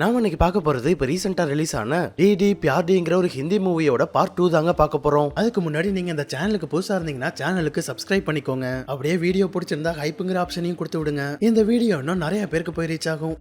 நாம இன்னைக்கு பார்க்க போறது இப்ப ரீசெண்டா ரிலீஸ் ஆன டிடி பியார்டிங்கிற ஒரு ஹிந்தி மூவியோட பார்ட் 2 தாங்க பார்க்க போறோம். அதுக்கு முன்னாடி நீங்க இந்த சேனலுக்கு புதுசா இருந்தீங்கன்னா சேனலுக்கு சப்ஸ்கிரைப் பண்ணிக்கோங்க. அப்படியே வீடியோ பிடிச்சிருந்தா ஹைப்புங்கிற ஆப்ஷனையும் கொடுத்து விடுங்க. இந்த வீடியோ இன்னும் நிறைய பேருக்கு போய் ரீச் ஆகும்.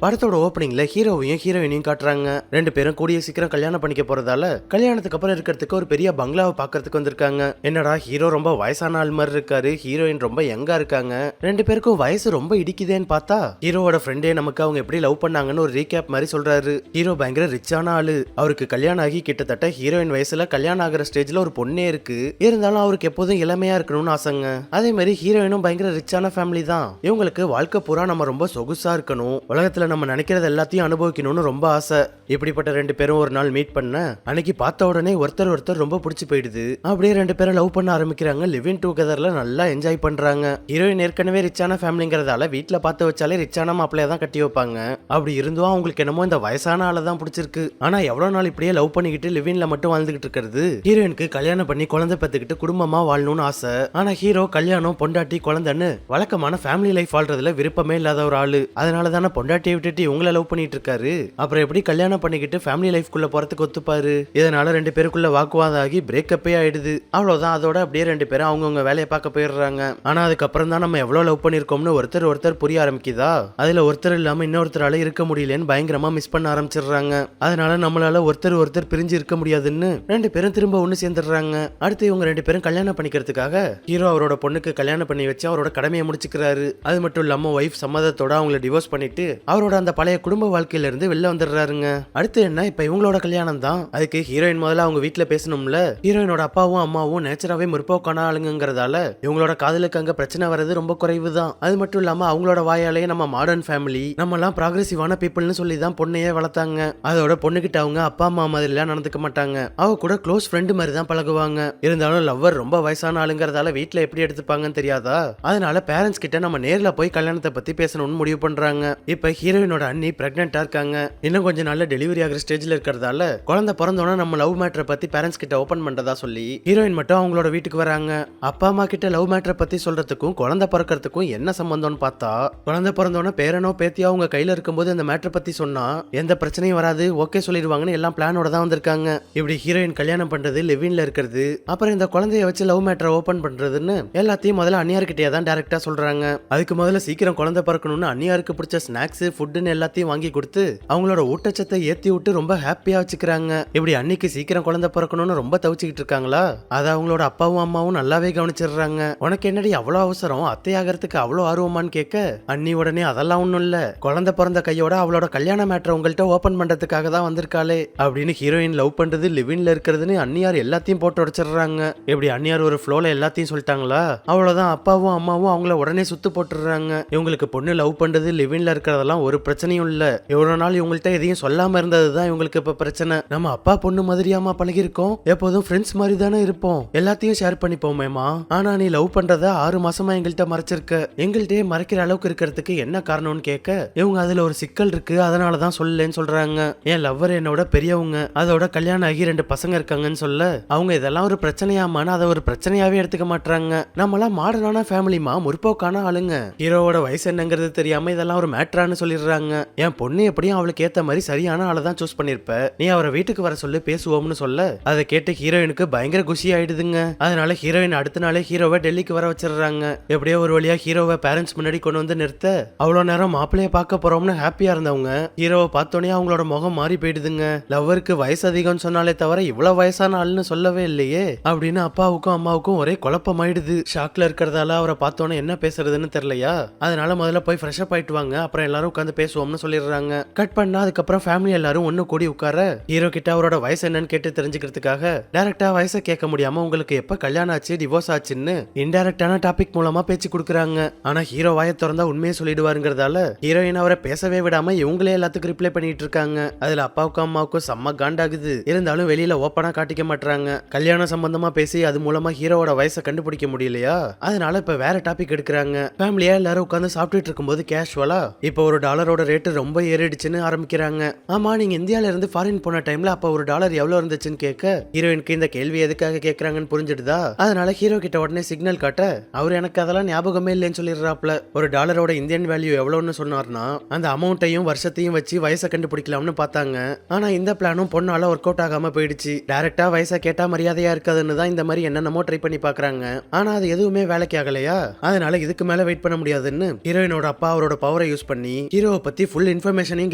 படத்தோட ஓப்பனிங்ல ஹீரோவையும் ஹீரோயினையும் காட்டுறாங்க. ரெண்டு பேரும் கூடிய சீக்கிரம் கல்யாணம் பண்ணிக்க போறதால கல்யாணத்துக்கு அப்புறம் இருக்கிறதுக்கு ஒரு பெரிய பங்களாவை பாக்குறதுக்கு வந்திருக்காங்க. என்னடா ஹீரோ ரொம்ப வயசான ஆள் மாதிரி இருக்காரு, ஹீரோயின் ரொம்ப யங்கா இருக்காங்க. ரெண்டு பேருக்கும் வயசு ரொம்ப இடிக்குதேன்னு பார்த்தா ஹீரோவோட ஃப்ரெண்டே நமக்கு அவங்க எப்படி லவ் பண்ணாங்கன்னு ஒரு ரீகேப் மாதிரி சொல்றாரு. ஹீரோ பயங்கர ரிச்சான ஆளு. அவருக்கு கல்யாணம் ஆகி கிட்டத்தட்ட ஹீரோயின் வயசுல கல்யாணம் ஆகிற ஸ்டேஜ்ல ஒரு பொண்ணே இருக்கு. இருந்தாலும் அவருக்கு எப்போதும் இளமையா இருக்கணும்னு ஆசைங்க. அதே மாதிரி ஹீரோயினும் பயங்கர ரிச்சான ஃபேமிலி தான். இவங்களுக்கு வாழ்க்கை பூரா நம்ம ரொம்ப சொகுசா இருக்கணும், உலகத்துல நம்ம நினைக்கிறது எல்லாத்தையும் அனுபவிக்கணும்னு ரொம்ப ஆசை. இப்படிப்பட்ட ரெண்டு பேரும் ஒரு நாள் மீட் பண்ண அன்னைக்கு பார்த்த உடனே ஒருத்தர் ரொம்ப பிடிச்சி போயிடுது. அப்படியே ரெண்டு பேரும் லவ் பண்ண ஆரம்பிக்கிறாங்க. லிவிங் டுகெதர்ல நல்லா என்ஜாய் பண்றாங்க. ஹீரோயின் ஏற்கனவே ரிச்சான ஃபேமிலிங்கிறதால வீட்டுல பார்த்து வச்சாலே ரிச்சான மாப்பிள்ளைய தான் கட்டி வைப்பாங்க. அப்படி இருந்தும் அவங்களுக்கு என்னமோ இந்த வயசான ஆளை தான் பிடிச்சிருக்கு. ஆனா எவ்வளவு நாள் இப்படியே லவ் பண்ணிக்கிட்டு லிவின்ல மட்டும் வாழ்ந்துகிட்டு இருக்கிறது. ஹீரோயினுக்கு கல்யாணம் பண்ணி குழந்தை பெற்றுக்கிட்டு குடும்பமா வாழணும்னு ஆசை. ஆனா ஹீரோ கல்யாணம் பொண்டாட்டி குழந்தைன்னு வழக்கமான ஃபேமிலி லைஃப் வாழ்றதுல விருப்பமே இல்லாத ஒரு ஆளு. அதனால தானே பொண்டாட்டியை விட்டுட்டு உங்களை லவ் பண்ணிட்டு இருக்காரு. அப்புறம் எப்படி கல்யாணம் பண்ணிக்கிட்டு ஃபேமிலி லைஃப்குள்ள போறதுக்கு ஒத்துப்பாரு? இதனால ரெண்டு பேருக்குள்ள வாக்குவாதம் ஆகி பிரேக்கப்பே ஆயிடுது. அவ்வளவுதான். அதோட அப்படியே ரெண்டு பேரும் அவங்கவுங்க வேலையை பார்க்க போயிடுறாங்க. ஆனா அதுக்கப்புறம் தான் நம்ம எவ்வளவு லவ் பண்ணிருக்கோம்னு ஒருத்தர் புரிய ஆரம்பிக்குதா. அதுல ஒருத்தர் இல்லாம இன்னொருத்தரால இருக்க முடியலன்னு பயங்கரமா மிஸ் பண்ண ஆரம்பிச்சிடுறாங்க. அதனால நம்மளால ஒருத்தர் பிரிஞ்சு இருக்க முடியாதுன்னு ரெண்டு பேரும் திரும்ப ஒண்ணு சேர்ந்துடுறாங்க. அடுத்து இவங்க ரெண்டு பேரும் கல்யாணம் பண்ணிக்கிறதுக்காக ஹீரோ அவரோட பொண்ணுக்கு கல்யாணம் பண்ணி வச்சு அவரோட கடமையை முடிச்சுக்கிறாரு. அது மட்டும் இல்லாம ஒய்ஃப் சம்மதத்தோட அவங்களை டிவோர்ஸ் பண்ணிட்டு அவரோட அந்த பழைய குடும்ப வாழ்க்கையில இருந்து வெளில வந்துடுறாருங்க. அடுத்து என்ன, இப்ப இவங்களோட கல்யாணம் தான். அதுக்கு ஹீரோயின் முதல்ல அவங்க வீட்டுல பேசணும்ல. ஹீரோயினோட அப்பாவும் அம்மாவும் நேச்சராவே முற்போக்கான ஆளுங்கிறதால இவங்களோட காதலுக்கு அங்க பிரச்சனை வர்றது ரொம்ப குறைவு தான். அது மட்டும் இல்லாம அவங்களோட வாயாலேயே நம்ம மாடர்ன் ஃபேமிலி, நம்ம எல்லாம் ப்ராக்ரெசிவான பீப்புள்னு சொல்லி தான் பொண்ணையே வளர்த்தாங்க. அதோட பொண்ணுகிட்ட அவங்க அப்பா அம்மா மாதிரி எல்லாம் நடந்துக்க மாட்டாங்க. அவ கூட க்ளோஸ் ஃப்ரெண்டு மாதிரி தான் பழகுவாங்க. இருந்தாலும் லவ்வர் ரொம்ப வயசான ஆளுங்கிறதால வீட்டுல எப்படி எடுத்துப்பாங்கன்னு தெரியாதா. அதனால பேரண்ட்ஸ் கிட்ட நம்ம நேர்ல போய் கல்யாணத்தை பத்தி பேசணும்னு முடிவு பண்றாங்க. இப்ப ஹீரோயினோட அண்ணி பிரெக்னெண்டா இருக்காங்க. இன்னும் கொஞ்சம் நாள்ல டெலிவரி ஆகிற ஸ்டேஜ்ல இருக்கிறதால குழந்தை பிறந்தோன்னா நம்ம லவ் மேட்டரை பத்தி பேரண்ட்ஸ் கிட்ட ஓபன் பண்றதா சொல்லி ஹீரோயின் மட்டும் அவங்களோட வீட்டுக்கு வராங்க. அப்பா அம்மா கிட்ட லவ் மேட்டரை பத்தி சொல்றதுக்கும் குழந்தை பிறக்கிறதுக்கும் என்ன சம்பந்தம்னு பார்த்தா, குழந்தை பிறந்தோன்னா பேரனோ பேத்தியோ அவங்க கையில இருக்கும்போது அந்த மேட்டரை பத்தி சொன்னா எந்த பிரச்சனையும் வராது, ஓகே சொல்லிடுவாங்கன்னு எல்லாம் பிளானோட தான் வந்திருக்காங்க. இப்படி ஹீரோயின் கல்யாணம் பண்றது, லிவின்ல இருக்கிறது, அப்புறம் இந்த குழந்தைய வச்சு லவ் மேட்டரை ஓபன் பண்றதுன்னு எல்லாத்தையும் முதல்ல அண்ணியார்கிட்டயே தான் டைரக்டா சொல்றாங்க. அதுக்கு முதல்ல சீக்கிரம் குழந்தை பிறக்கணும்னு அண்ணியாருக்கு பிடிச்ச ஸ்நாக்ஸ் ஃபுட்னு எல்லாத்தையும் வாங்கி கொடுத்து அவங்களோட ஊட்டச்சத்தை ஏத்தி விட்டு ரொம்ப ஹாப்பியா வச்சுக்கிறாங்க. இப்படி அன்னைக்கு சீக்கிரம் குழந்தை பிறக்கணும்னு ரொம்ப தவிச்சுக்கிட்டு இருக்காங்களா, அதை அவங்களோட அப்பாவும் அம்மாவும் நல்லாவே கவனிச்சிடுறாங்க. உனக்கு என்னடி அவ்வளவு அவசரம், அத்தையாகிறதுக்கு அவ்வளவு ஆர்வமான்னு கேட்க அண்ணி உடனே அதெல்லாம் ஒண்ணும் இல்ல, குழந்தை பிறந்த கையோட அவளோட கல்யாண மேட்டரை உங்கள்கிட்ட ஓபன் பண்றதுக்காக தான் வந்திருக்காளே அப்படின்னு ஹீரோயின் லவ் பண்றது, லிவின்ல இருக்கிறதுன்னு அண்ணியார் எல்லாத்தையும் போட்டு உடைச்சிடுறாங்க. இப்படி அண்ணியார் ஒரு ஃப்ளோல எல்லாத்தையும் சொல்லிட்டாங்களா, அவ்வளவுதான். அப்பாவும் அம்மாவும் அவங்கள உடனே சுத்து போட்டுடுறாங்க. இவங்களுக்கு பொண்ணு லவ் பண்றது, லிவின்ல இருக்கிறதெல்லாம் ஒரு பிரச்சனையும் இல்ல. எவ்வளவு நாள் இவங்கள்ட்ட எதையும் சொல்லாம இருந்ததுதான் இவங்களுக்கு இப்ப பிரச்சனை. நம்ம அப்பா பொண்ணு மாதிரியாமா பழகி இருக்கோம், எப்போதும் ஃப்ரெண்ட்ஸ் மாதிரி தானே இருப்போம், எல்லாத்தையும் ஷேர் பண்ணிப்போமேமா. ஆனா நீ லவ் பண்றத 6 மாசமா எங்கள்கிட்ட மறைச்சிருக்க, எங்கள்கிட்டயே மறைக்கிற அளவுக்கு இருக்கிறதுக்கு என்ன காரணம்னு கேட்க இவங்க அதுல ஒரு சிக்கல் இருக்கு, அதனாலதான் சொல்லலன்னு சொல்றாங்க. என் லவ்வர் என்னோட பெரியவங்க, அதோட கல்யாணம் ஆகி 2 பசங்க இருக்காங்கன்னு சொல்ல அவங்க இதெல்லாம் ஒரு பிரச்சனையாமான்னு அதை ஒரு பிரச்சனையாவே எடுத்துக்க மாட்டாங்க. நம்மளாம் மாடர்னான ஃபேமிலிமா, முற்போக்கான ஆளுங்க. ஹீரோவோட வயசு என்னங்கிறது தெரியாம இதெல்லாம் ஒரு மேட்ரான்னு சொல்லிடுறாங்க. என் பொண்ணு எப்படியும் அவளுக்கு ஏத்த மாதிரி சரியான ஆளை தான் சூஸ் பண்ணிருப்ப, நீ அவரை வீட்டுக்கு வர சொல்லி பேசுவோம்னு சொல்ல அதை கேட்டு ஹீரோயினுக்கு பயங்கர குஷி ஆயிடுதுங்க. அதனால ஹீரோயின் அடுத்த நாளே ஹீரோவை டெல்லிக்கு வர வச்சிடுறாங்க. எப்படியோ ஒரு வழியா ஹீரோவை பேரண்ட்ஸ் முன்னாடி கொண்டு வந்து நிறுத்த அவ்வளவு நேரம் மாப்பிள்ளைய பார்க்க போறோம்னு ஹாப்பியா இருந்தவங்க ஹீரோவை பார்த்தோன்னே அவங்களோட முகம் மாறி போயிடுதுங்க. லவ்வருக்கு வயசு அதிகம்னு சொன்னாலே தவிர இவ்வளவு வயசான ஆள்னு சொல்லவே இல்லையே அப்படின்னு அப்பாவுக்கும் அம்மாவுக்கும் ஒரே குழப்பம் ஆயிடுது. ஷாக்ல இருக்கிறதால அவரை பார்த்தோன்னே என்ன பேசுறதுன்னு தெரியலையா. அதனால முதல்ல போய் ஃப்ரெஷ் அப் ஆயிட்டு வாங்க, அப்புறம் எல்லாரும் உட்காந்து பேசுவோம்னு சொல்லிடுறாங்க. கட் பண்ணா அதுக்கப்புறம் ஃபேமிலி எல்லாரும் ஒண்ணு கூடி உட்கார ஹீரோ கிட்ட அவரோட வயசு என்னன்னு கேட்டு தெரிஞ்சுக்கிறதுக்காக டைரக்டா வயசை கேட்க முடியாம உங்களுக்கு எப்ப கல்யாணம் ஆச்சு, டிவோர்ஸ் ஆச்சுன்னு இன்டைரக்டான டாபிக் மூலமா பேச்சு கொடுக்குறாங்க. ஆனா ஹீரோ வாயை திறந்தா உண்மையை சொல்லிடுவாருங்கிறதால ஹீரோயின் அவரை பேசவே விடாம இவங்களே எல்லாத்துக்கும் ரிப்ளை பண்ணிட்டு இருக்காங்க. அதுல அப்பாவுக்கும் அம்மாவுக்கும் செம்ம காண்டாகுது. இருந்தாலும் வெளியில ஓப்பனா காட்டிக்க மாட்டாங்க. கல்யாணம் சம்பந்தமா பேசி அது மூலமா ஹீரோவோட வயசை கண்டுபிடிக்க முடியலையா, அதனால இப்ப வேற டாபிக் எடுக்கிறாங்க. ஃபேமிலியா எல்லாரும் உட்காந்து சாப்பிட்டுட்டு இருக்கும்போது கேஷுவலா இப்ப ஒரு $1 டாலரோட ரேட்டு ரொம்ப ஏறிடுச்சுன்னு ஆரம்பிக்கிறாங்க. ஆமா, நீங்க இந்தியால இருந்து ஃபாரின் போன டைம்ல அப்ப ஒரு டாலர் எவ்வளவு இருந்துச்சுன்னு கேட்க ஹீரோயினுக்கு இந்த கேள்வி எதுக்காக கேக்குறாங்கன்னு புரிஞ்சிடுதா. அதனால ஹீரோ கிட்ட உடனே சிக்னல் காட்ட அவர் எனக்கு அதெல்லாம் ஞாபகமே இல்லைன்னு சொல்லிடுறாப்ல. ஒரு டாலரோட இந்தியன் வேல்யூ எவ்வளவுன்னு சொன்னார்னா அந்த அமௌண்ட்டையும் வருஷத்தையும் வச்சு வயசை கண்டுபிடிக்கலாம்னு பார்த்தாங்க. ஆனா இந்த பிளானும் பொண்ணால ஒர்க் அவுட் ஆகாம போயிடுச்சு. டைரக்டா வயசை கேட்டா மரியாதையா இருக்காதுன்னு தான் இந்த மாதிரி என்னென்னமோ ட்ரை பண்ணி பாக்குறாங்க. ஆனா அது எதுவுமே வேலைக்கு ஆகலையா. அதனால இதுக்கு மேல வெயிட் பண்ண முடியாதுன்னு ஹீரோயினோட அப்பா அவரோட பவரை யூஸ் பண்ணி ஹீரோவை பத்தி ஃபுல் இன்ஃபர்மேஷனையும்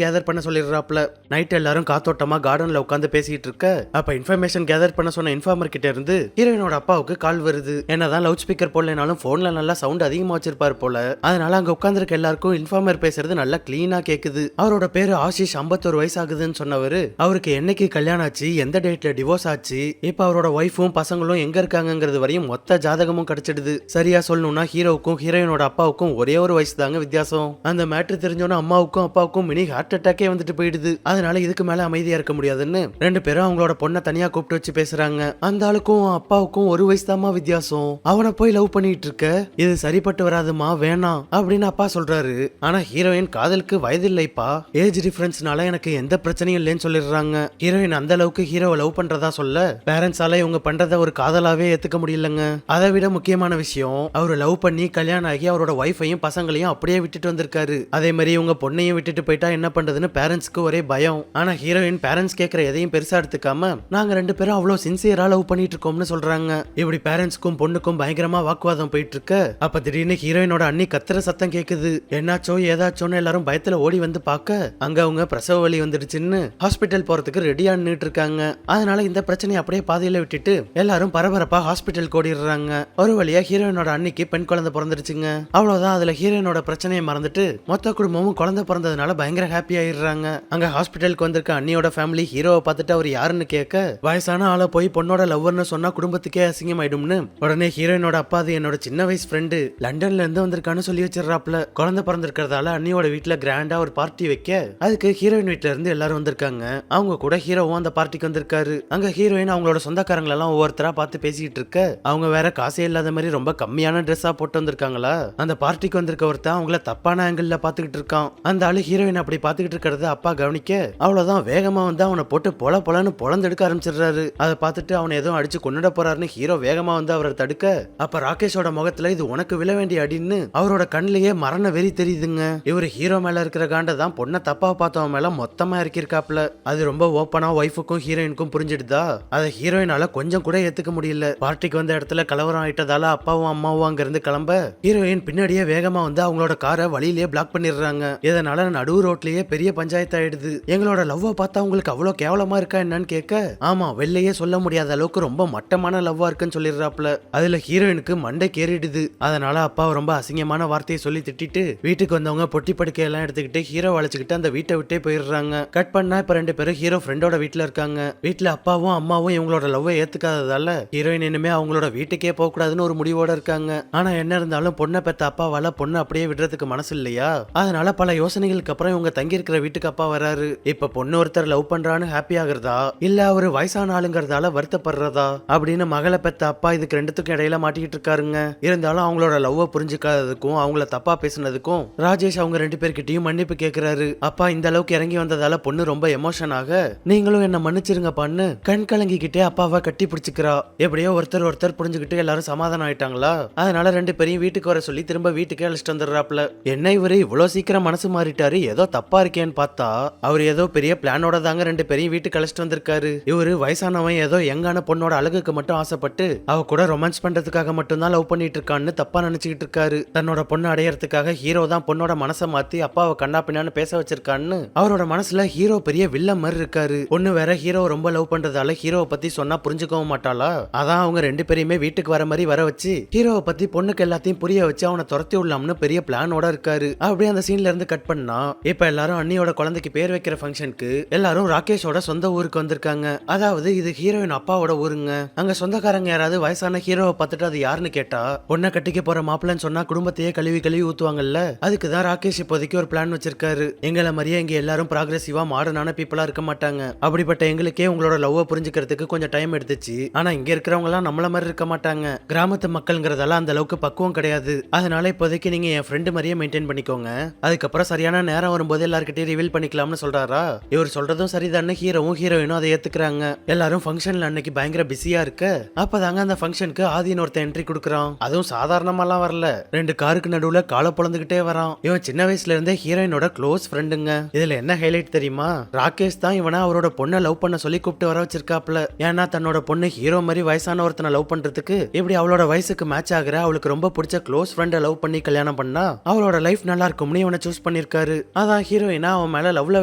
கேதர் பண்ண சொல்லிடுறாப்ல. நைட் எல்லாரும் காத்தோட்டமா கார்டன்ல உட்காந்து பேசிட்டு இருக்க அப்ப இன்ஃபர்மேஷன் கேதர் பண்ண சொன்ன இன்ஃபார்மர் கிட்ட இருந்து ஹீரோயினோட அப்பாவுக்கு கால் வருது. என்னதான் லவுட் ஸ்பீக்கர் போடலனாலும் போன்ல நல்லா சவுண்ட் அதிகமா வச்சிருப்பாரு போல. அதனால அங்க உட்கார்ந்திருக்க எல்லாருக்கும் இன்ஃபார்மர் பேசுறது நல்லா கிளீனா கேக்குது. அவரோட பேரு ஆஷிஷ், 51 வயசு ஆகுதுன்னு சொன்னவரு அவருக்கு என்னைக்கு கல்யாணம் ஆச்சு, எந்த டேட்ல டிவோர்ஸ் ஆச்சு, இப்ப அவரோட ஒய்ஃபும் பசங்களும் எங்க இருக்காங்கிறது வரையும் மொத்த ஜாதகமும் கிடைச்சிடுது. சரியா சொல்லணும்னா ஹீரோவுக்கும் ஹீரோயினோட அப்பாவுக்கும் ஒரே ஒரு வயசு தாங்க வித்தியாசம். அந்த மேட்ரு தெரிஞ்சோன்னா அம்மாவுக்கும் அப்பாவுக்கும் மினி ஹார்ட் அட்டாக்கே வந்துட்டு போயிடுது. அதனால இதுக்கு மேல அமைதியா இருக்க முடியாதுன்னு ரெண்டு பேரும் அவங்களோட பொண்ணை தனியா கூப்பிட்டு வச்சு பேசுறாங்க. அந்த ஆளுக்கும் அப்பாவுக்கும் ஒரு வயசு தாமா வித்தியாசம், அவனை போய் லவ் பண்ணிட்டு இருக்க, இது சரிப்பட்டு வராதுமா, வேணாம் அப்படின்னு அப்பா சொல்றாரு. ஆனா ஹீரோயின் காதலுக்கு வயது இல்லைப்பா, ஏஜ் டிஃபரன்ஸ்னால எனக்கு எந்த பிரச்சனையும் இல்லைன்னு சொல்லிடுறாங்க. ஹீரோயின் அந்த அளவுக்கு ஹீரோவை லவ் பண்றதா சொல்ல பேரண்ட்ஸால இவங்க பண்றத ஒரு காதலாவே ஏத்துக்க முடியலங்க. அதை விட முக்கியமான விஷயம், அவரு லவ் பண்ணி கல்யாணம் ஆகி அவரோட ஒய்ஃபையும் பசங்களையும் அப்படியே விட்டுட்டு வந்திருக்காரு. அதே மாதிரி இவங்க பொண்ணையும் விட்டுட்டு போயிட்டா என்ன பண்றதுன்னு பேரண்ட்ஸ்க்கு ஒரே பயம். ஆனா ஹீரோயின் பேரண்ட்ஸ் கேட்கற எதையும் பெருசா எடுத்துக்காம நாங்க ரெண்டு பேரும் அவ்வளவு சின்சியரா லவ் பண்ணிட்டு இருக்கோம்னு சொல்றாங்க. இப்படி பேரண்ட்ஸ்க்கும் பொண்ணுக்கும் பயங்கரமா வாக்குவாதம் போயிட்டு இருக்க அப்ப திடீர்னு ஹீரோயினோட அண்ணி கத்துற சத்தம் கேக்குது. என்னாச்சோ ஏதாச்சோன்னு எல்லாரும் பயத்துல ஓடி வந்து பார்க்க அங்க அவங்க பிரசவ வலி வந்துடுச்சுன்னு ஹாஸ்பிட்டல் போறதுக்கு ரெடியா நின்னுட்டு இருக்காங்க. அதனால இந்த பிரச்சனையை அப்படியே பாதியில விட்டுட்டு எல்லாரும் பரபரப்பா ஹாஸ்பிட்டல் ஓடிடுறாங்க. ஒரு வழியா ஹீரோயினோட அன்னைக்கு பெண் குழந்தை பிறந்துருச்சுங்க. அவ்வளவுதான், அதுல ஹீரோயினோட பிரச்சனையை மறந்துட்டு மொத்த குடும்பமும் குழந்தை பிறந்ததுனால பயங்கர ஹாப்பி ஆயிடுறாங்க. அங்க ஹாஸ்பிட்டலுக்கு வந்திருக்க அண்ணியோட ஃபேமிலி ஹீரோவை பார்த்துட்டு அவர் யாருன்னு கேட்க வயசான ஆளை போய் பொண்ணோட லவ்வர்னு சொன்னா குடும்பத்துக்கே அசிங்கம் ஆயிடும்னு உடனே ஹீரோயினோட அப்பா அது என்னோட சின்ன வயசு ஃப்ரெண்டு லண்டன்ல இருந்து வந்திருக்கான்னு சொல்லி வச்சிடறாப்ல. குழந்தை பிறந்திருக்கிறதால அண்ணியோட வீட்டுல கிராண்டா ஒரு பார்ட்டி வைக்க அதுக்கு ஹீரோயின் வீட்டுல இருந்து எல்லாரும் வந்திருக்காங்க. அவங்க கூட ஹீரோவும் அந்த பார்ட்டிக்கு வந்திருக்காரு. அங்க ஹீரோயின் அவங்களோட சொந்தக்காரங்களெல்லாம் ஒவ்வொருத்தரா பார்த்து பேசிட்டு இருக்க அவங்க வேற காசே இல்லாத மாதிரி ரொம்ப கம்மியான ட்ரெஸ்ஸா போட்டு வந்திருக்காங்களா. அந்த பார்ட்டிக்கு வந்திருக்க ஒருத்தன் அவங்கள தப்பான ஆங்கிள் பாத்துக்கிட்டு இருக்கான். அந்த ஆளு ஹீரோயின் அப்படி பாத்துக்கிட்டு இருக்கிறத அப்பா கவனிக்க அவ்வளவுதான், வேகமா வந்து அவனை போட்டு பொல பொலன்னு பொழந்தெடுக்க ஆரம்பிச்சிடுறாரு. அதை பார்த்துட்டு அவனை எதுவும் அடிச்சு கொண்டுட போறாருன்னு ஹீரோ வேகமா வந்து அவரை தடுக்க அப்ப ராகேஷோட முகத்துல இது உனக்கு விழ வேண்டிய அடின்னு அவரோட கண்ணிலேயே மரண வெறி தெரியுதுங்க. இவரு ஹீரோ மேல இருக்கிற காண்ட தான் பொண்ணை தப்பா பார்த்தவன் மேல மொத்தமா இறக்கிருக்காப்ல. அது ரொம்ப ஓப்பனா ஒய்ஃபுக்கும் ஹீரோயினுக்கும் புரிஞ்சிடுதா. அதை ஹீரோயினால கொஞ்சம் கூட ஏத்துக்க முடியல. பார்ட்டிக்கு வந்த இடத்துல கலவரம் ஆயிட்டதால அப்பாவும் அம்மாவும் அங்க இருந்து கிளம்ப ஹீரோயின் பின்னாடியே வேகமா வந்து அவங்களோட காரை வழியிலேயே பிளாக் பண்ணிடுறாங்க. இதனால நடு ரோட்லயே பெரிய பஞ்சாயத்து ஆயிடுது. எங்களோட லவ்வ பார்த்தா உங்களுக்கு அவ்வளவு கேவலமா இருக்கா என்னன்னு கேட்க ஆமா, வெளியே சொல்ல முடியாத அளவுக்கு ரொம்ப மட்டமான லவ்வா இருக்குன்னு சொல்லிடுறாப்ல. அதுல ஹீரோயினுக்கு மண்டை கேறிடுது. அதனால அப்பா ரொம்ப அசிங்கமான வார்த்தையை சொல்லி திட்டிட்டு வீட்டுக்கு வந்தவங்க பொட்டி படுக்கையெல்லாம் எடுத்துக்கிட்டு ஹீரோ வளைச்சுக்கிட்டு அந்த வீட்டை விட்டே போயிடுறாங்க. கட் பண்ணா இப்ப ரெண்டு பேரும் ஹீரோ ஃப்ரெண்டோட வீட்டுல இருக்காங்க. வீட்டுல அப்பாவும் அம்மாவும் இவங்களோட லவ்வை ஏத்துக்காததால ஹீரோயின் இனிமே அவங்களோட வீட்டுக்கே போக கூடாதுன்னு ஒரு முடிவோட இருக்காங்க. ஆனா என்ன இருந்தாலும் பொண்ணை பெத்த அப்பாவால பொண்ணு அப்படியே விடுறதுக்கு மனசு இல்லையா. அதனால பல யோசனைகளுக்கு அப்புறம் இவங்க தங்கி இருக்கிற வீட்டுக்கு அப்பா வராரு. இப்ப பொண்ணு ஒருத்தர் லவ் பண்றான்னு ஹாப்பி ஆகுறதா இல்ல அவரு வயசான ஆளுங்கிறதால வருத்தப்படுறதா அப்படின்னு மகளை பெத்த அப்பா இதுக்கு ரெண்டுத்துக்கும் இடையில மாட்டிக்கிட்டு இருக்காருங்க. இருந்தாலும் அவங்களோட லவ்வை புரிஞ்சுக்காததுக்கும் அவங்கள தப்பா பேசுனதுக்கும் ராஜேஷ் அவங்க ரெண்டு பேர்கிட்டயும் மன்னிப்பு கேக்குறாரு. அப்பா இந்த அளவுக்கு இறங்கி வந்ததால பொண்ணு ரொம்ப எமோஷன் ஆக நீங்களும் என்ன மன்னிச்சிருங்கப்பான்னு கண் கலங்கிக்கிட்டே அப்பாவை கட்டி பிடிச்சுக்கிறா. எப்படியோ ஒருத்தர் புரிஞ்சுக்கிட்டு எல்லாரும் சமாதானம் ஆயிட்டாங்களா. அதனால ரெண்டு பேரையும் வீட்டுக்கு வர சொல்லி திரும்ப வீட்டுக்கே அழைச்சிட்டு வந்துடுறாப்ல. என்ன இவரு இவ்வளவு சீக்கிரம் மனசு மாறிட்டாரு, ஏதோ தப்பா இருக்கேன்னு பார்த்தா அவர் ஏதோ பெரிய பிளானோட தாங்க ரெண்டு பேரையும் வீட்டுக்கு அழைச்சிட்டு வந்திருக்காரு. இவரு வயசானவன் ஏதோ யங்கான பொண்ணோட அழகுக்கு மட்டும் ஆசைப்பட்டு அவ கூட ரொமான்ஸ் பண்றதுக்காக மட்டும் தான் லவ் பண்ணிட்டு இருக்கான்னு தப்பா நினைச்சுக்கிட்டு இருக்காரு. தன்னோட பொண்ணு அடையறதுக்காக ஹீரோ தான் பொண்ணோட மனசை மாத்தி அப்பாவை கண்ணா பின்னான்னு பேச வச்சிருக்கான்னு அவரோட மனசுல ஹீரோ பெரிய வில்ல மாதிரி இருக்காரு. பொண்ணு வேற ஹீரோ ரொம்ப லவ் பண்றதால ஹீரோவை பத்தி சொன்னா புரிஞ்சுக்கவும் மாட்டாளா. அதான் அவங்க ரெண்டு பேரையுமே வீட்டுக்கு வர மாதிரி வர வச்சு ஹீரோவை பத்தி பொண்ணுக்கு எல்லாத்தையும் புரிய வச்சு அவனை துரத்தி விடலாம்னு பெரிய பிளானோட இருக்காரு. அப்படியே அந்த சீன்ல இருந்து கட் பண்ணா இப்ப எல்லாரும் அண்ணியோட குழந்தைக்கு பேர் வைக்கிற ஃபங்க்ஷனுக்கு எல்லாரும் ராகேஷோட சொந்த ஊருக்கு வந்திருக்காங்க. அதாவது இது ஹீரோயின் அப்பாவோட ஊருங்க. அங்க சொந்தக்காரங்க யாராவது வயசான ஹீரோவை பார்த்துட்டு அது யாருன்னு கேட்டா பொண்ணை கட்டிக்க போற மாப்பிள்ளன்னு சொன்னா குடும்பத்தையே கழுவி கழுவி ஊத்துவாங்கல்ல. அதுக்குதான் ராகேஷ் இப்போதைக்கு ஒரு பிளான் வச்சிருக்காரு. எங்களை மாதிரியே இங்க எல்லாரும் ப்ராக்ரெசிவா மாடர்னான பீப்புளா இருக்க மாட்டாங்க. அப்படிப்பட்ட எங்களுக்கே உங்களோட லவ் புரிஞ்சுக்கிறதுக்கு கொஞ்சம் டைம் எடுத்துச்சு. ஆனா இங்க இருக்கிறவங்க எல்லாம் நம்மள மாதிரி இருக்க மாட்டாங்க. கிராமத்து மக்கள்ங்கிறதால அந்த அளவுக்கு பக்குவம் கிடையாது. அதனால இப்போதைக்கு நீங்க என் ஃப்ரெண்டு மாதிரியே மெயின்டைன் பண்ணிக்கோங்க. அதுக்கப்புறம் அதுக்கப்புறம் சரியான நேரம் வரும்போது எல்லார்கிட்டயும் ரிவீல் பண்ணிக்கலாம்னு சொல்றாரா. இவர் சொல்றதும் சரிதான்னு ஹீரோவும் ஹீரோயினும் அதை ஏத்துக்கிறாங்க. எல்லாரும் ஃபங்க்ஷன்ல அன்னைக்கு பயங்கர பிஸியா இருக்க அப்பதாங்க அந்த ஃபங்க்ஷனுக்கு ஆதின்னு ஒருத்தன் என்ட்ரி கொடுக்குறான். அதுவும் சாதாரணமாலாம் வரல, 2 காருக்கு நடுவுல காலை பொழந்துகிட்டே வரான். இவன் சின்ன வயசுல இருந்தே ஹீரோயினோட க்ளோஸ் ஃப்ரெண்டுங்க. இதுல என்ன ஹைலைட் தெரியுமா, ராகேஷ் தான் இவனை அவரோட பொண்ணை லவ் பண்ண சொல்லி கூப்பிட்டு வர வச்சிருக்காப்ல. ஏன்னா தன்னோட பொண்ணு ஹீரோ மாதிரி வயசான ஒருத்தனை லவ் பண்றதுக்கு இப்படி அவளோட வயசுக்கு மேட்ச் ஆகுற அவளுக்கு ரொம்ப பிடிச்ச க்ளோஸ் ஃப்ரெண்டை லவ் பண்ணி கல்யாணம் பண்ணா அவளோட லைஃப் நல்லா இருக்கும்னு இவனை சூஸ் பண்ணிருக்காரு. அதான் ஹீரோயினா அவன் மேல லவ்ல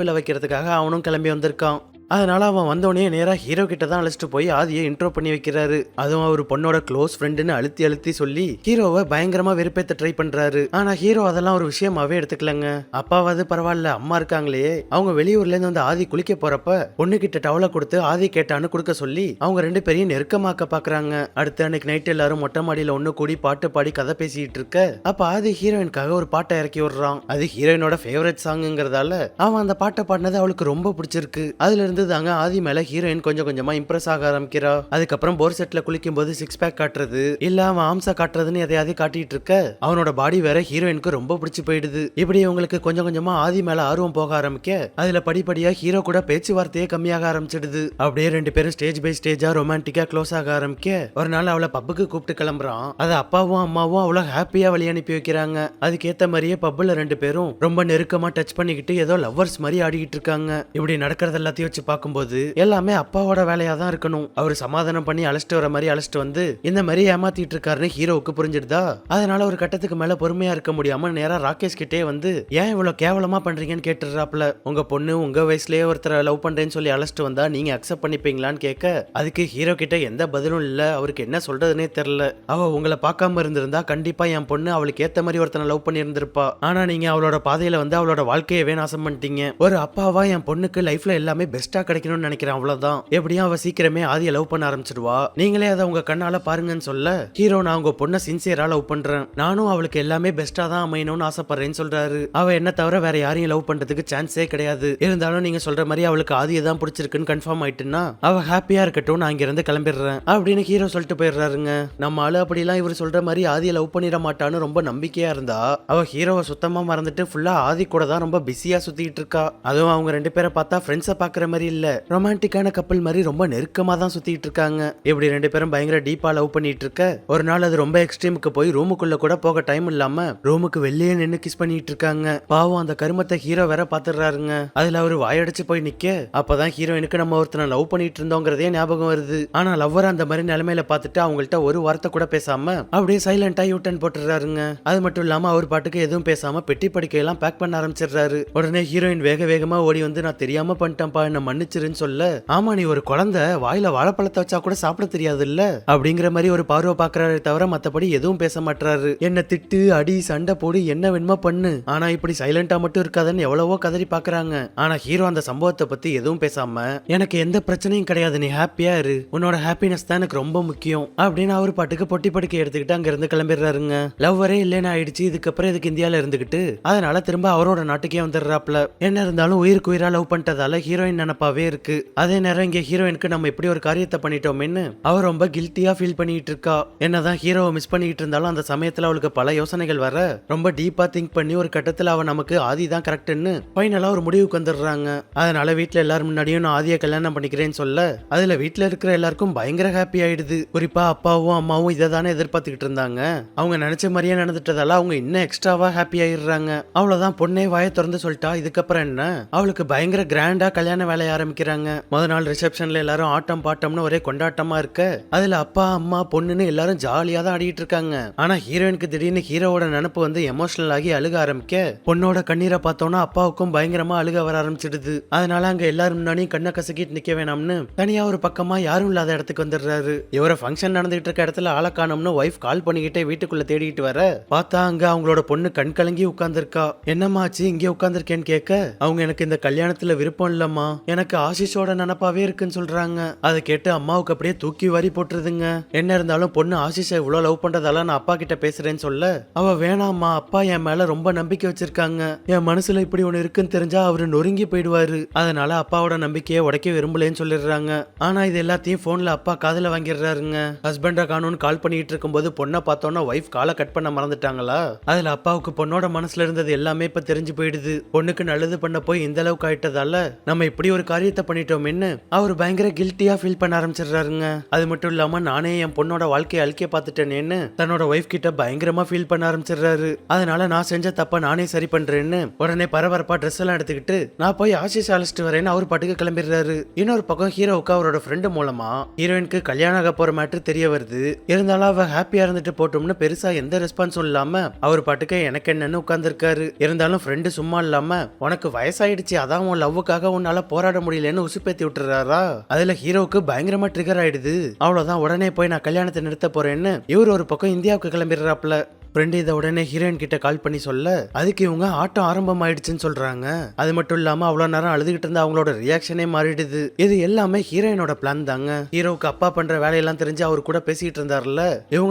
விழ வைக்கிறதுக்காக அவனும் கிளம்பி வந்திருக்கான். அதனால அவன் வந்தோடனே நேரா ஹீரோ கிட்ட தான் அழைச்சிட்டு போய் ஆதியை இன்ட்ரோ பண்ணி வைக்கிறாரு. அதுவும் அவர் பொண்ணோட க்ளோஸ் ஃப்ரெண்டுன்னு அழுத்தி அழுத்தி சொல்லி ஹீரோவை பயங்கரமா வெறுப்பேத்த ட்ரை பண்றாரு. ஆனா ஹீரோ அதெல்லாம் ஒரு விஷயமாவே எடுத்துக்கலங்க. அப்பாவது பரவாயில்ல, அம்மா இருக்காங்களே. அவங்க வெளியூர்ல இருந்து வந்து ஆதி குளிக்க போறப்ப பொண்ணு கிட்ட டவலை கொடுத்து ஆதி கேட்டான்னு கொடுக்க சொல்லி அவங்க 2 பேரையும் நெருக்கமாக்க பாக்குறாங்க. அடுத்த அன்னைக்கு நைட் எல்லாரும் மொட்டை மாடியில ஒண்ணு கூடி பாட்டு பாடி கதை பேசிட்டு இருக்க அப்ப ஆதி ஹீரோயினுக்காக ஒரு பாட்டை இறக்கி விடுறான். அது ஹீரோயினோட ஃபேவரட் சாங்ங்கிறதால அவன் அந்த பாட்டை பாடினது அவளுக்கு ரொம்ப பிடிச்சிருக்கு. அதுல இருந்து தாங்க ஆதி மேல ஹீரோயின் கொஞ்சம் கொஞ்சமா இம்ப்ரெஸ் ஆக ஆரம்பிக்கிறா. அதுக்கப்புறம் போர் செட்ல குளிக்கும் போது 6 பேக் காட்டுறது இல்ல அவன் ஆம்சா காட்டுறதுன்னு எதையாவது காட்டிட்டு இருக்க அவனோட பாடி வேற ஹீரோயினுக்கு ரொம்ப பிடிச்சு போயிடுது. இப்படி உங்களுக்கு கொஞ்சம் கொஞ்சமா ஆதி மேல ஆர்வம் போக ஆரம்பிக்க அதுல படிப்படியா ஹீரோ கூட பேச்சுவார்த்தையே கம்மியாக ஆரம்பிச்சிடுது. அப்படியே 2 பேரும் ஸ்டேஜ் பை ஸ்டேஜா ரொமான்டிக்கா க்ளோஸ் ஆக ஆரம்பிக்க ஒரு நாள் அவளை பப்புக்கு கூப்பிட்டு கிளம்புறான். அது அப்பாவும் அம்மாவும் அவ்வளவு ஹாப்பியா வழி அனுப்பி வைக்கிறாங்க. அதுக்கேத்த மாதிரியே பப்புல 2 பேரும் ரொம்ப நெருக்கமா டச் பண்ணிக்கிட்டு ஏதோ லவ்வர்ஸ் மாதிரி ஆடிக்கிட்டு இருக்காங்க. இப்படி நடக்கிறது எல்லாத்தையும் வச்சு பார்க்கும்போது எல்லாமே அப்பாவோட வேலையா தான் இருக்கணும். அவர் சமாதானம் பண்ணி அழைச்சிட்டு வர மாதிரி அழைச்சிட்டு வந்து இந்த மாதிரி ஏமாத்திட்டு இருக்காருன்னு ஹீரோவுக்கு புரிஞ்சிடுதா. அதனால ஒரு கட்டத்துக்கு மேல பொறுமையா இருக்க முடியாம நேரா ராகேஷ் கிட்டே வந்து ஏன் இவ்வளவு கேவலமா பண்றீங்கன்னு கேட்டுறாப்ல. உங்க பொண்ணு உங்க வயசுலயே ஒருத்தரை லவ் பண்றேன்னு சொல்லி அழைச்சிட்டு வந்தா நீங்க அக்செப்ட் பண்ணிப்பீங்களான்னு கேட்க அதுக்கு ஹீரோ கிட்ட எந்த பதிலும் இல்ல. அவருக்கு என்ன சொல்றதுன்னே தெரியல. அவ உங்களை பார்க்காம இருந்திருந்தா கண்டிப்பா என் பொண்ணு அவளுக்கு ஏத்த மாதிரி ஒருத்தனை லவ் பண்ணி இருந்திருப்பா. ஆனா நீங்க அவளோட பாதையில வந்து அவளோட வாழ்க்கையவே நாசம் பண்ணிட்டீங்க. ஒரு அப்பாவா என் பொண்ணுக்கு லைஃப்ல எல்லாமே பெஸ்டா கிடைக்கணும்னு நினைக்கிறேன், அவ்வளவுதான். எப்படியும் அவ சீக்கிரமே ஆதிய லவ் பண்ண ஆரம்பிச்சிடுவா. நீங்களே அதை உங்க கண்ணால பாருங்கன்னு சொல்ல ஹீரோ நான் உங்க பொண்ணை சின்சியரா லவ் பண்றேன், நானும் அவளுக்கு எல்லாமே பெஸ்டா தான் அமையணும்னு ஆசைப்படுறேன்னு சொல்றாரு. அவ என்ன தவிர வேற யாரையும் லவ் பண்றதுக்கு சான்ஸே கிடையாது. இருந்தாலும் நீங்க சொல்ற மாதிரி அவளுக்கு ஆதியை தான் பிடிச்சிருக்குன்னு கன்ஃபார்ம் ஆயிட்டுன்னா அவ ஹாப்பியா இருக்கட்டும், நான் இங்க இருந்து கிளம்பிடுறேன் அப்படின்னு ஹீரோ சொல்லிட்டு போயிடுறாருங்க. நம்ம ஆளு அப்படிலாம் இவர் சொல்ற மாதிரி ஆதியை லவ் பண்ணிட மாட்டான்னு ரொம்ப நம்பிக்கையா இருந்தா அவ ஹீரோவை சுத்தமா மறந்துட்டு ஃபுல்லா ஆதி கூட தான் ரொம்ப பிஸியா சுத்திட்டு இருக்கா. அதுவும் அவங்க 2 பேரை பார்த்தா ஃப்ரெண்ட்ஸை பாக்குற மாதிரி இல்ல, ரொமான்டிக்கான கப்பல் மாதிரி ரொம்ப நெருக்கமா தான் சுத்திட்டு இருக்காங்க. இப்படி 2 பேரும் பயங்கர டீப்பா லவ் பண்ணிட்டு இருக்க ஒரு நாள் அது ரொம்ப எக்ஸ்ட்ரீமுக்கு போய் ரூமுக்குள்ள கூட போக டைம் இல்லாம ரூமுக்கு வெளியே நின்னு கிஸ் பண்ணிட்டு இருக்காங்க. பாவம் அந்த கருமத்தை ஹீரோ வேற பாத்துறாருங்க. அதுல அவரு வாயடிச்சு போய் நிக்க அப்பதான் ஹீரோயினுக்கு நம்ம ஒருத்தனை லவ் பண்ணிட்டு இருந்தோங்கிறதே ஞாபகம் வருது. ஆனா லவ்வர் அந்த மாதிரி நிலைமையில பாத்துட்டு அவங்கள்ட்ட ஒரு வார்த்தை கூட பேசாம அப்படியே சைலண்டா யூட்டன் போட்டுறாருங்க. அது மட்டும் இல்லாம அவர் பாட்டுக்கு எதுவும் பேசாம பெட்டி படுக்கையெல்லாம் பேக் பண்ண ஆரம்பிச்சிடுறாரு. உடனே ஹீரோயின் வேக வேகமா ஓடி வந்து நான் தெரியாம பண்ணிட்டேன்ப்பா என்ன மன்னிச்சிருன்னு சொல்ல ஆமா நீ ஒரு குழந்தை வாயில வாழைப்பழத்தை வச்சா கூட சாப்பிட தெரியாது இல்ல அப்படிங்கிற மாதிரி ஒரு பார்வை பாக்குறாரு தவிர மத்தபடி எதுவும் பேச மாட்டாரு. என்ன திட்டு அடி சண்டை போடு என்ன வேணுமா பண்ணு, ஆனா இப்படி சைலண்டா மட்டும் இருக்காதுன்னு எவ்வளவோ கதறி பாக்குறாங்க. ஆனா ஹீரோ அந்த சம்பவத்தை பத்தி எதுவும் பேசாம எனக்கு எந்த பிரச்சனையும் கிடையாது, நீ ஹாப்பியா இரு, உன்னோட ஹாப்பினஸ் தான் எனக்கு ரொம்ப முக்கியம் அப்படின்னு அவர் பாட்டுக்கு பொட்டி படுக்கை எடுத்துக்கிட்டு அங்க இருந்து கிளம்பிடுறாருங்க. லவ்வரே இல்லைன்னு ஆயிடுச்சு, இதுக்கப்புறம் இதுக்கு இந்தியால இருந்துகிட்டு அதனால திரும்ப அவரோட நாட்டுக்கே வந்துடுறாப்ல. என்ன இருந்தாலும் உயிருக்கு உயிரா லவ் பண்ணிட்டதால ஹீரோயின் நினைப்பாவே இருக்கு. அதே நேரம் இங்க ஹீரோயினுக்கு நம்ம இப்படி ஒரு காரியத்தை பண்ணிட்டோம்னு அவ ரொம்ப கில்ட்டியா ஃபீல் பண்ணிட்டு இருக்கா. என்னதான் ஹீரோவை மிஸ் பண்ணிட்டு இருந்தாலும் அந்த சமயத்துல அவளுக்கு பல யோசனைகள் வர ரொம்ப டீப்பா திங்க் பண்ணி ஒரு கட்டத்துல அவ நமக்கு ஆதி தான் கரெக்ட்னு ஃபைனலா ஒரு முடிவுக்கு வந்துடுறாங்க. அதனால வீட்டுல எல்லாரும் முன்னாடியும் நான் ஆதியை கல்யாணம் பண்ணிக்கிறேன்னு சொல்ல அதுல வீட்டுல இருக்கிற எல்லாருக்கும் பயங்கர ஹாப்பி ஆயிடுது. குறிப்பா அப்பாவும் அம்மாவும் இதை தானே எதிர்பார்த்துக்கிட்டு இருந்தாங்க. அவங்க நினைச்ச மாதிரியே நடந்துட்டதால அவங்க இன்னும் எக்ஸ்ட்ராவா ஹாப்பி ஆயிடுறாங்க. அவ்வளவுதான், பொண்ணே வாயை திறந்து சொல்லிட்டா. இதுக்கப்புறம் என்ன, அவளுக்கு பயங்கர கிராண்டா கல்யாண வேலையை ஆரம்பிக்கிறாங்க. முத நாள் ரிசப்ஷன்ல எல்லாரும் ஆட்டம் பாட்டம்னு ஒரே கொண்டாட்டமா இருக்க அதுல அப்பா அம்மா பொண்ணுன்னு எல்லாரும் ஜாலியா தான் ஆடிட்டு இருக்காங்க. ஆனா ஹீரோயினுக்கு திடீர்னு ஹீரோவோட நினப்பு வந்து எமோஷனல் ஆகி அழுக ஆரம்பிக்க பொண்ணோட கண்ணீரை பார்த்தோன்னா அப்பாவுக்கும் பயங்கரமா அழுக வர ஆரம்பிச்சிடுது. அதனால அங்க எல்லாரும் முன்னாடி கண்ணை கசக்கிட்டு நிக்க வேணாம்னு தனியா ஒரு பக்கமா யாரும் இல்லாத இடத்துக்கு வந்துடுறாரு. இவர ஃபங்க்ஷன் நடந்துட்டு இருக்க இடத்துல ஆளை காணோம்னு ஒய்ஃப் கால் பண்ணிக்கிட்டே வீட்டுக்குள்ள தேடிட்டு வர பார்த்தா அங்க அவங்களோட பொண்ணு கண் கலங்கி உட்கார்ந்துருக்கா. என்னம்மாச்சு இங்கே உட்கார்ந்துருக்கேன்னு கேட்க அவங்க எனக்கு இந்த கல்யாணத்துல விருப்பம் இல்லம்மா, எனக்கு எனக்கு ஆஷிஷோட நினப்பாவே இருக்குன்னு சொல்றாங்க. அதை கேட்டு அம்மாவுக்கு அப்படியே தூக்கி வாரி போட்டுருதுங்க. என்ன இருந்தாலும் பொண்ணு ஆஷிஷை இவ்வளவு லவ் பண்றதால நான் அப்பா கிட்ட பேசுறேன்னு சொல்ல, அவ வேணாம்மா, அப்பா என் மேல ரொம்ப நம்பிக்கை வச்சிருக்காங்க, என் மனசுல இப்படி ஒண்ணு இருக்குன்னு தெரிஞ்சா அவரு நொறுங்கி போயிடுவாரு, அதனால அப்பாவோட நம்பிக்கையை உடைக்க விரும்பலன்னு சொல்லிடுறாங்க. ஆனா இது எல்லாத்தையும் போன்ல அப்பா காதுல வாங்கிடுறாருங்க. ஹஸ்பண்டா காணும்னு கால் பண்ணிட்டு இருக்கும்போது பொண்ணை பார்த்தோன்னா ஒய்ஃப் காலை கட் பண்ண மறந்துட்டாங்களா. அதுல அப்பாவுக்கு பொண்ணோட மனசுல இருந்தது எல்லாமே இப்ப தெரிஞ்சு போயிடுது. பொண்ணுக்கு நல்லது பண்ண போய் இந்த அளவுக்கு ஆயிட்டதால நம்ம இப்படி ஒரு காரியத்தை பண்ணிட்டோம்னு அவர் பயங்கர கில்ட்டியா ஃபீல் பண்ண ஆரம்பிச்சிடுறாருங்க. அது மட்டும் இல்லாம நானே என் பொண்ணோட வாழ்க்கையை அழிக்க பார்த்துட்டேனேன்னு தன்னோட ஒய்ஃப் கிட்ட பயங்கரமா ஃபீல் பண்ண ஆரம்பிச்சிடுறாரு. அதனால நான் செஞ்ச தப்ப நானே சரி பண்றேன்னு உடனே பரபரப்பா ட்ரெஸ் எல்லாம் எடுத்துக்கிட்டு நான் போய் ஆஷிஷ் அழைச்சிட்டு வரேன்னு அவர் பாட்டுக்கு கிளம்பிடுறாரு. இன்னொரு பக்கம் ஹீரோவுக்கு அவரோட ஃப்ரெண்டு மூலமா ஹீரோயினுக்கு கல்யாணம் ஆக போற மேட்ரு தெரிய வருது. இருந்தாலும் அவ ஹாப்பியா இருந்துட்டு போட்டோம்னு பெருசா எந்த ரெஸ்பான்ஸும் இல்லாம அவர் பாட்டுக்கு எனக்கு என்னன்னு உட்கார்ந்துருக்காரு. இருந்தாலும் ஃப்ரெண்டு சும்மா இல்லாம உனக்கு வயசாயிடுச்சு, அதான் உன் லவ்வுக்காக உன்னால போராட முடியலன்னு உசுப்பேத்தி விட்டுறாரா. அதுல ஹீரோவுக்கு பயங்கரமா ட்ரிகர் ஆயிடுது. அவ்வளவுதான், உடனே போய் நான் கல்யாணத்தை நிறுத்த போறேன்னு இவர் ஒரு பக்கம் இந்தியாவுக்கு கிளம்பிடுறாப்ல. ஃப்ரெண்டு இதை உடனே ஹீரோயின் கிட்ட கால் பண்ணி சொல்ல அதுக்கு இவங்க ஆட்டம் ஆரம்பம் ஆயிடுச்சுன்னு சொல்றாங்க. அது மட்டும் இல்லாம அவ்வளவு நேரம் அழுதுகிட்டு இருந்த அவங்களோட ரியாக்ஷனே மாறிடுது. இது எல்லாமே ஹீரோயினோட பிளான் தாங்க. ஹீரோவுக்கு அப்பா பண்ற வேலையெல்லாம் தெரிஞ்சு அவர் கூட பேசிட்டு இருந்தாருல,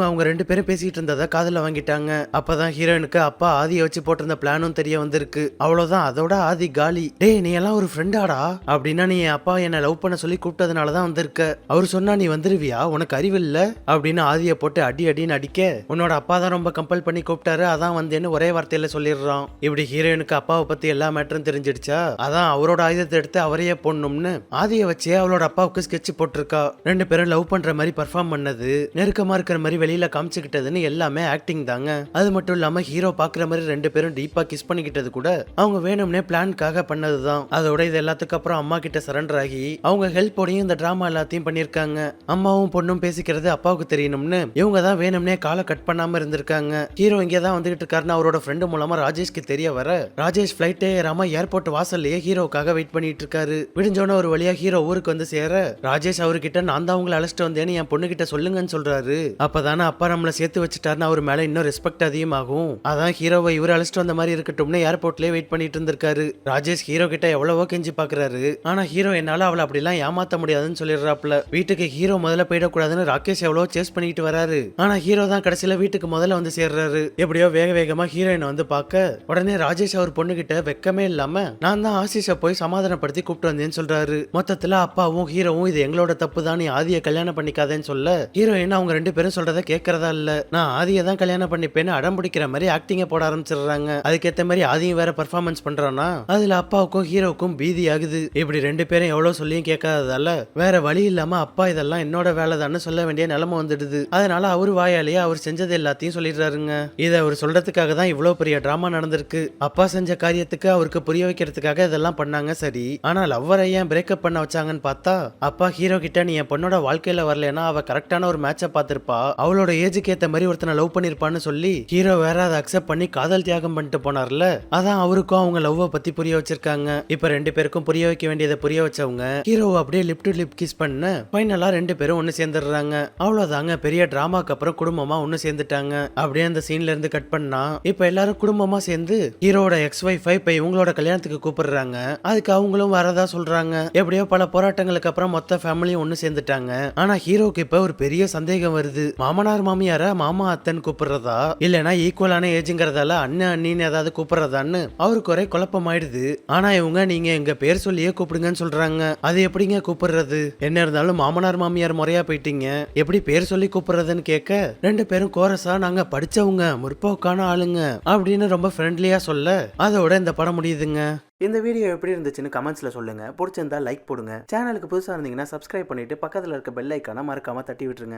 அவங்க ரெண்டு பேரும் பேசிட்டு இருந்ததை காதுல வாங்கிட்டாங்க. அப்பதான் ஹீரோயினுக்கு அப்பா ஆதியை வச்சு போட்டிருந்த பிளானும் தெரிய வந்திருக்கு. அவ்வளவுதான், அதோட ஆதி காலி. டேய் நீ எல்லாம் ஒரு ஃப்ரெண்டாடா, அப்படின்னா நீ என் அப்பா என்ன லவ் பண்ண சொல்லி கூப்பிட்டதுனாலதான் வந்திருக்க, அவர் சொன்னா நீ வந்துருவியா, உனக்கு அறிவில்ல அப்படின்னு ஆதியை போட்டு அடி அடின்னு அடிக்க உன்னோட அப்பா தான் ரொம்ப கம்பல் பண்ணி கூப்பிட்டாரு, அதான் வந்தேன்னு ஒரே வார்த்தையில சொல்லிடுறான். இப்படி ஹீரோயினுக்கு அப்பாவை பத்தி எல்லா மேட்டரும் தெரிஞ்சிடுச்சா, அதான் அவரோட ஆயுதத்தை எடுத்து அவரையே போடணும்னு ஆதியை வச்சே அவளோட அப்பாவுக்கு ஸ்கெட்ச் போட்டிருக்கா. ரெண்டு பேரும் லவ் பண்ற மாதிரி பர்ஃபார்ம் பண்ணது, நெருக்கமா இருக்கிற மாதிரி வெளியில காமிச்சுக்கிட்டதுன்னு எல்லாமே ஆக்டிங் தாங்க. அது மட்டும் இல்லாம ஹீரோ பாக்குற மாதிரி ரெண்டு பேரும் டீப்பா கிஸ் பண்ணிக்கிட்டது கூட அவங்க வேணும்னே பிளான்காக பண்ணதுதான். அதோட இது எல்லாத்துக்கு அப்புறம் அம்மா கிட்ட சரண்டர் ஆகி அவங்க ஹெல்ப்போடையும் இந்த டிராமா எல்லாத்தையும் பண்ணிருக்காங்க. அம்மாவும் பொண்ணும் பேசிக்கிறது அப்பாவுக்கு தெரியணும்னு இவங்க தான் வேணும்னே காலை கட் பண்ணாம இருந்திருக்காங்க. ஹீரோ இங்கே தான் வந்துகிட்டு இருக்காருன்னு அவரோட ஃப்ரெண்டு மூலமா ராஜேஷ்க்கு தெரிய வர ராஜேஷ் ஃபிளைட்டே ஏறாம ஏர்போர்ட் வாசல்லையே ஹீரோக்காக வெயிட் பண்ணிட்டு இருக்காரு. விடிஞ்சோன ஒரு வழியா ஹீரோ ஊருக்கு வந்து சேர ராஜேஷ் அவர்கிட்ட நான் தான் உங்களை அழைச்சிட்டு வந்தேன்னு என் பொண்ணு கிட்ட சொல்லுங்கன்னு சொல்றாரு. அப்பதானே அப்பா நம்மளை சேர்த்து வச்சுட்டாருன்னு அவர் மேல இன்னும் ரெஸ்பெக்ட் அதிகமாகும். அதான் ஹீரோவை இவர் அழைச்சிட்டு வந்த மாதிரி இருக்கட்டும்னு ஏர்போர்ட்லயே வெயிட் பண்ணிட்டு இருந்திருக்காரு. ராஜேஷ் ஹீரோ கிட்ட எவ்வளவோ கெஞ்சி பாக்குறாரு. ஆனா ஹீரோ என்னால அவளை அப்படிலாம் ஏமாத்த முடியாதுன்னு சொல்லிடுறாப்ல. வீட்டுக்கு ஹீரோ முதல்ல போயிடக்கூடாதுன்னு ராகேஷ் எவ்வளவோ சேஸ் பண்ணிட்டு வராரு. ஆனா ஹீரோ தான் கடைசியில வீட்டுக்கு முதல்ல வந்து சேர்றாரு. எப்படியோ வேக வேகமா ஹீரோயின் வந்து பார்க்க உடனே ராஜேஷ் அவர் பொண்ணு கிட்ட வெக்கமே இல்லாம நான் தான் ஆஷிஷை போய் சமாதானப்படுத்தி கூப்பிட்டு வந்தேன்னு சொல்றாரு. மொத்தத்துல அப்பாவும் ஹீரோவும் இது எங்களோட தப்பு தான், நீ ஆதியை கல்யாணம் பண்ணிக்காதேன்னு சொல்ல ஹீரோயின் அவங்க ரெண்டு பேரும் சொல்றத கேட்கறதா இல்ல, நான் ஆதியை தான் கல்யாணம் பண்ணிப்பேன்னு அடம் பிடிக்கிற மாதிரி ஆக்டிங்க போட ஆரம்பிச்சிடுறாங்க. அதுக்கேற்ற மாதிரி ஆதியும் வேற பர்ஃபார்மன்ஸ் பண்றானா, அதுல அப்பாவுக்கும் ஹீரோவுக்கும் பீதி ஆகுது. இப்படி ரெண்டு பேரும் எவ்வளவு சொல்லியும் கேட்காததால வேற வழி இல்லாம அப்பா இதெல்லாம் என்னோட வேலை தான் சொல்ல வேண்டிய நிலைமை வந்துடுது. அதனால அவர் வாயாலேயே அவர் செஞ்சது எல்லாத்தையும் சொல்லிடுறாருங்க. இதை அவர் சொல்றதுக்காக தான் இவ்வளவு பெரிய டிராமா நடந்திருக்கு. அப்பா செஞ்ச காரியத்துக்கு அவருக்கு புரிய வைக்கிறதுக்காக இதெல்லாம் பண்ணாங்க சரி, ஆனா லவ்வரை ஏன் பிரேக்கப் பண்ண வச்சாங்கன்னு பார்த்தா அப்பா ஹீரோ கிட்ட நீ என் பொண்ணோட வாழ்க்கையில வரலன்னா அவ கரெக்டான ஒரு மேட்சை பார்த்திருப்பா, அவளோட ஏஜுக்கு ஏத்த மாதிரி ஒருத்தனை லவ் பண்ணிருப்பான்னு சொல்லி ஹீரோ வேற அதை அக்செப்ட் பண்ணி காதல் தியாகம் பண்ணிட்டு போனார்ல, அதான் அவருக்கும் அவங்க லவ்வ பத்தி புரிய வச்சிருக்காங்க. இப்ப ரெண்டு பேருக்கும் புரிய வைக்க வேண்டியதை புரிய வச்சவங்க ஹீரோவை அப்படியே லிப் டு லிப் கிஸ் பண்ண ஃபைனலா ரெண்டு பேரும் ஒன்னு சேர்ந்துடுறாங்க. அவ்வளவுதாங்க, பெரிய டிராமாக்கு அப்புறம் குடும்பமா ஒன்னு சேர்ந்துட்டாங்க. அப்படியே அந்த சீன்ல இருந்து கட் பண்ணா இப்ப எல்லாரும் குடும்பமா சேர்ந்து ஹீரோட எக்ஸ் வைஃபை இப்ப இவங்களோட கல்யாணத்துக்கு கூப்பிடுறாங்க. அதுக்கு அவங்களும் வரதா சொல்றாங்க. எப்படியோ பல போராட்டங்களுக்கு அப்புறம் மொத்த ஃபேமிலியும் ஒன்னு சேர்ந்துட்டாங்க. ஆனா ஹீரோக்கு இப்ப ஒரு பெரிய சந்தேகம் வருது, மாமனார் மாமியார மாமா அத்தன் கூப்பிடுறதா இல்லனா ஈக்குவலான ஏஜுங்கிறதால அண்ணன் அண்ணின்னு ஏதாவது கூப்பிடுறதான்னு அவருக்கு ஒரே குழப்பம் ஆயிடுது. ஆனா இவங்க நீங்க எங்க பேர் சொல்லியே கூப்பிடுங்கன்னு சொல்றாங்க. அது எப்படிங்க கூப்பிடுறது, என்ன இருந்தாலும் மாமனார் மாமியார் முறையா போயிட்டீங்க, எப்படி பேர் சொல்லி கூப்பிடுறதுன்னு கேட்க ரெண்டு பேரும் கோரஸா நாங்க படிச்சவங்க முற்போக்கான ஆளுங்க அப்படின்னு ரொம்ப ஃப்ரெண்ட்லியா சொல்ல அதோட இந்த படம் முடியுதுங்க. இந்த வீடியோ எப்படி இருந்துச்சுன்னு கமெண்ட்ஸ்ல சொல்லுங்க. பிடிச்சிருந்தா லைக் போடுங்க. சேனலுக்கு புதுசா இருந்தீங்கன்னா சப்ஸ்கிரைப் பண்ணிட்டு பக்கத்துல இருக்க பெல் ஐக்கான மறக்காம தட்டி விட்டுருங்க.